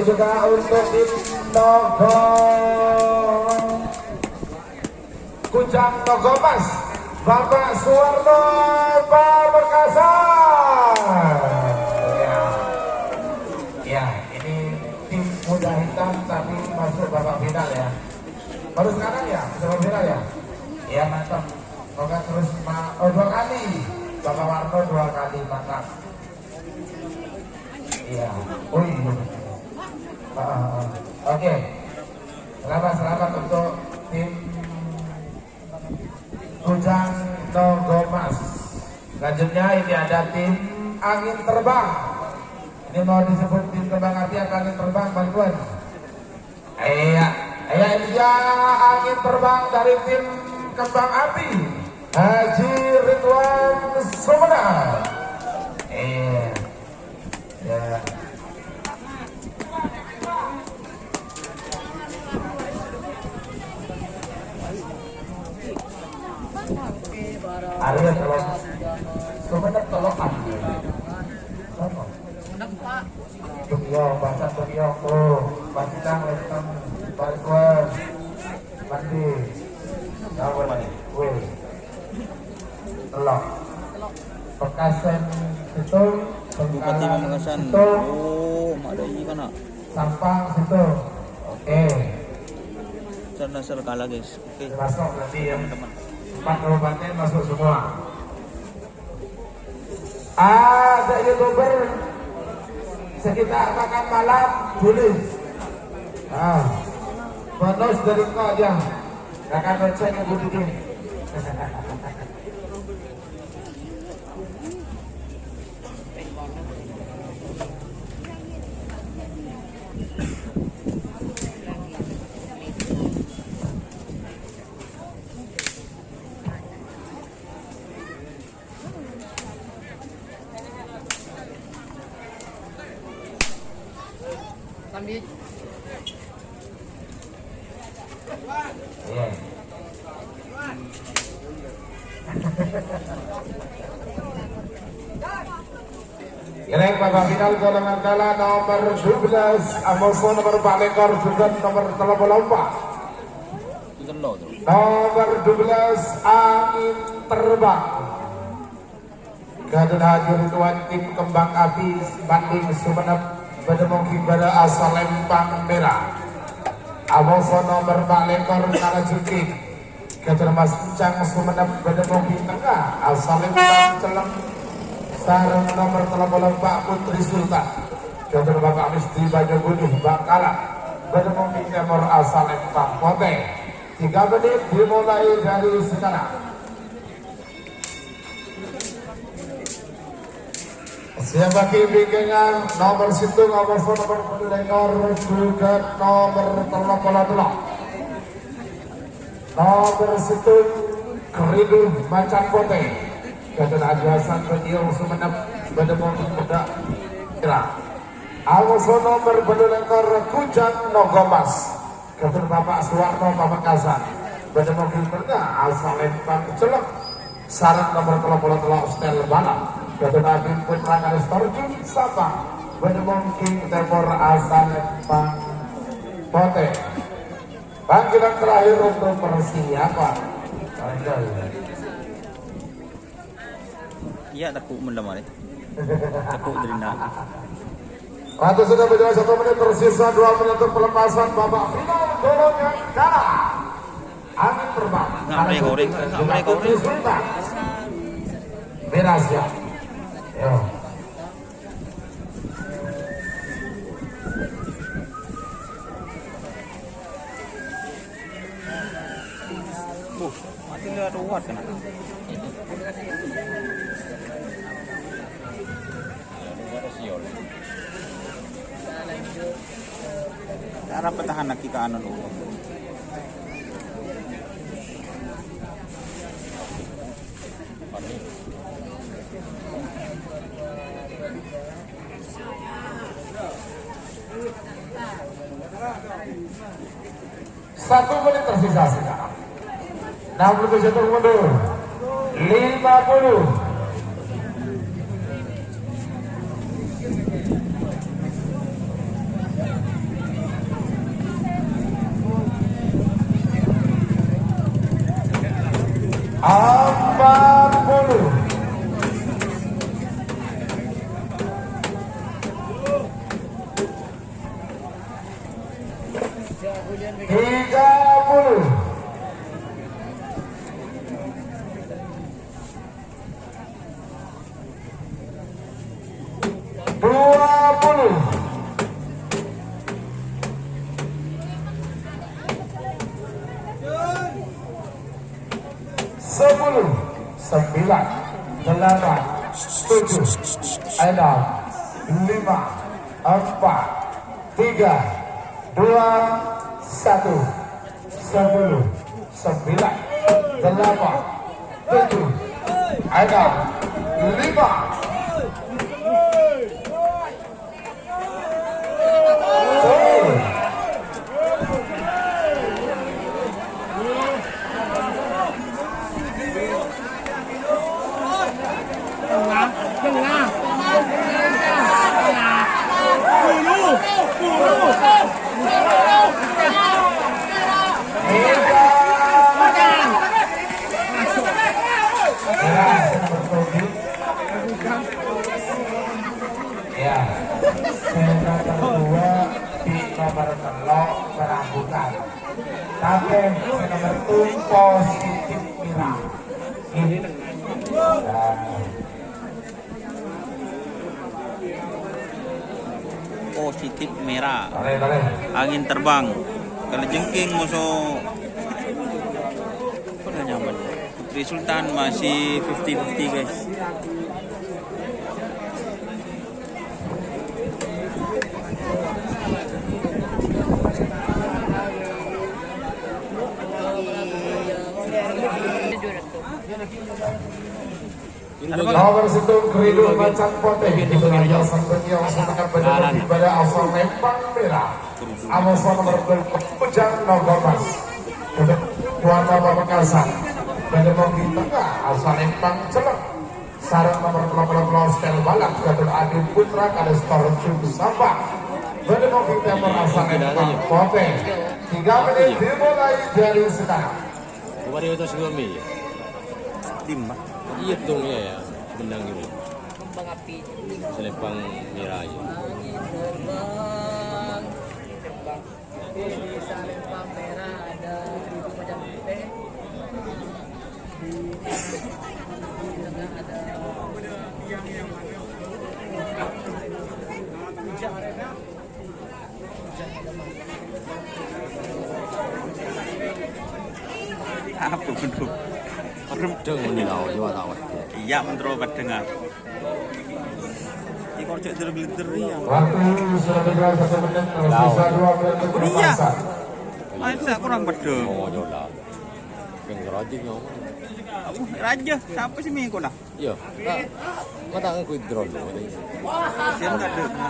juga untuk tim Nogo Kujang Nogomas Bapak Suwarno Pamekasan. Ya, ini tim muda hitam tapi masuk babak final ya. Baru sekarang ya, babak final ya. Ya mantap. Semoga terus dua kali. Bapak Warno 2 kali mantap. Iya. Oh iya. Oke. Selamat untuk tim Kujang Nogomas. Selanjutnya ini ada tim Angin Terbang. Ini mau disebut tim kembang api atau angin terbang, bantuan? Iya, ini dia angin terbang dari tim kembang api Haji Ridwan Sumedang. Ya. Arya tolong Sumedang tolong ambil. Tungyo, bahasa Tungyo, Bantang, Lestang, Barikuan, Mandi, Jawab Mandi, Wih, Telok, Pekasen, Situ, Bupati Pamekasan. Situ, Ada ini kan? Sampang, Situ. Oke. Nasar kalah guys. Oke. Masuk nanti ya teman-teman. 4 kabupaten masuk semua. Ada YouTuber sekitar makan malam tulis bonus dari kau aja akan baca yang budidin. Ini babak final golongan kala nomor 12 Amoso nomor 4 ekor juga nomor 34 nomor 12 Angin Terbang Gadun Haji Ridwan tim kembang api Bandung Sumeneb Bademongking pada asal Lempang Merah Amoso nomor 4 ekor kala juki Gadun Mas Encang Sumeneb Bademongking Tengah asal Lempang Celeng Sarung nomor 34 Putri Sultan Gadun Bapak Misti Banyu Bunuh Bangkala Bademongking nomor asal Lempang Pote 3 menit dimulai dari sekarang. Siapa bimbingan nomor situ nomor pendengar juga nomor 32 nomor situ Keridu Macan Pote Gadun Haji Hasan Bediung Sumeneb Bademongking Muda Kira Amoso nomor pendengar Kujang Nogomas Gadun Bapak Suwarno Pamekasan Bademongking Tengah asal Lempang Celek Sarang nomor 33 Stel Balam Gadun Abim Putra Garis Torjun Sabang Bademongking Timur asal Lempang Pote. Panggilan terakhir untuk persiapan. Iya, takut mendamai. Takut derina. Waktu sudah berjalan 1 menit tersisa 2 menit untuk pelepasan babak final golongan kala. Angin Terbang. Ngamre goreng. Berasya. Yo. Mati nggak ada uat kan? Cara petahana kita anu dulu. Satu menit tersisa sekarang. 67 mundur. 50. 40. Tiga puluh. Dua puluh. 10, 9, 8, 7, 6, 5, 4, 3, 2, 1, 10, 9, 8, 7, 6, 5. Ya, skema kedua di nomor telok berambutan. Tapi nomor itu positif merah. Ini. Positif merah. Boleh. Angin terbang. Kalau jengking musuh. Udah nyaman. Putri Sultan masih 50-50 guys. Nomor satu Keridu Macan Pote di belakang sang penyong setengah badan pada asal Lempang Merah. Amasal nomor 2 Ujang Nogomas. Untuk Tuan Nama Makassar. Pada di tengah asal Lempang Celek. Sarang nomor 18 Stel Balak Gatot Adi Putra Kades Torcuk Sampah. Pada di timur asal Lempang Pote. 3 menit dimulai dari sekarang. Kemarin itu sebelumnya ya? Timah. Iya dong ya, benang gitu. Kembang api. Selepang merah aja. Angin terbang. Di Salempang merah ada 1000 macam teh. Di tengah ada Apa bentuk? Redeng ini tau, coba tahu. Iya menterobat dengar. Ini kok cek terbelir ya. Waktu sudah bergerak 1 menit, tersisa 2 menit untuk Iya. memasak. Main saya kurang bedeng. Oh, jodoh. Pengen rajin ngomong. Raja, siapa sih Miko lah? Iya. Mata aku drone dulu. Siapa nggak ada?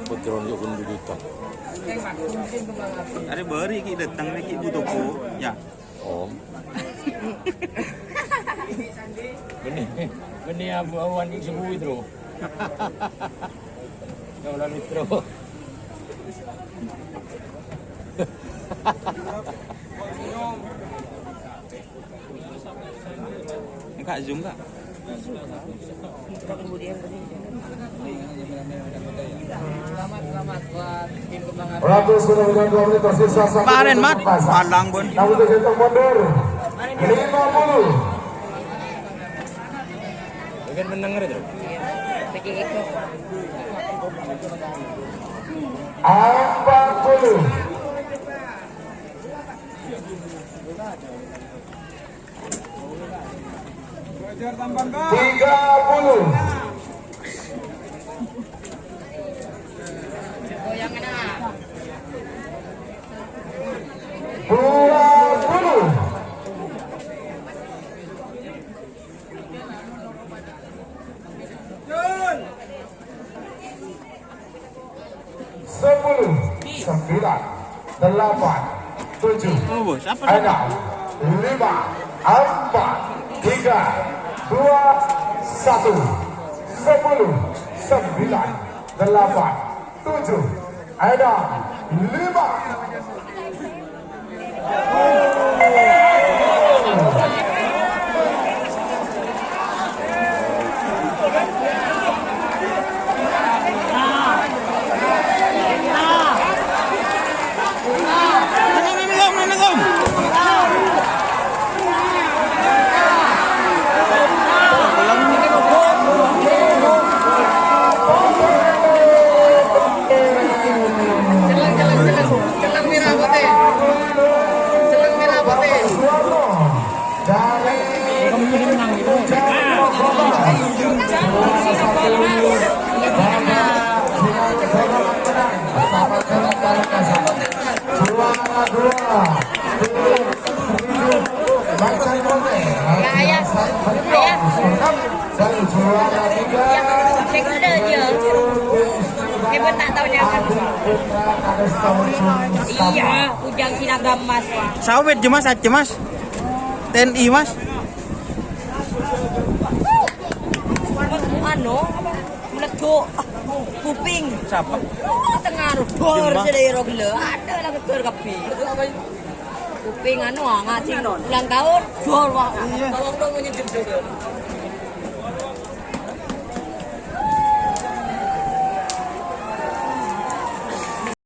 Put drone yuk pun juta. Ada beri ki datang nih ki butuhku, ya. Om. Benih awan yang sebuah itu. Kau lalu terus. Enggak zoom enggak? kemudian tadi. Selamat buat tim kembang api. Waktu sudah berjalan 2 menit, tersisa 1 Kemarin menit mat, untuk memasak. pandang pun. Namun untuk mundur 50. Bagian mendengar itu. Iya. Bikin itu. 40. 30. Goyangan ah. 20. 10, 9, 8, 7, Oh, bos, apa? 6, 5, 4, 3, 2, 1, 10, 9, 8, 7, 6, 5. Macan Putih. Ya. Dan juara 3. Yang kecil aja. Hebat tak tahunya kan. Iya, Ujang Sinagam Mas. Sawit je mas, aja mas. TNI mas. Ano, meletup kuping. Siapa? Tengah dor sedero gila. Ada lah ketur kapi. Kuping anu ngacing ulang tahun dor wah. Tolong dong nyedip.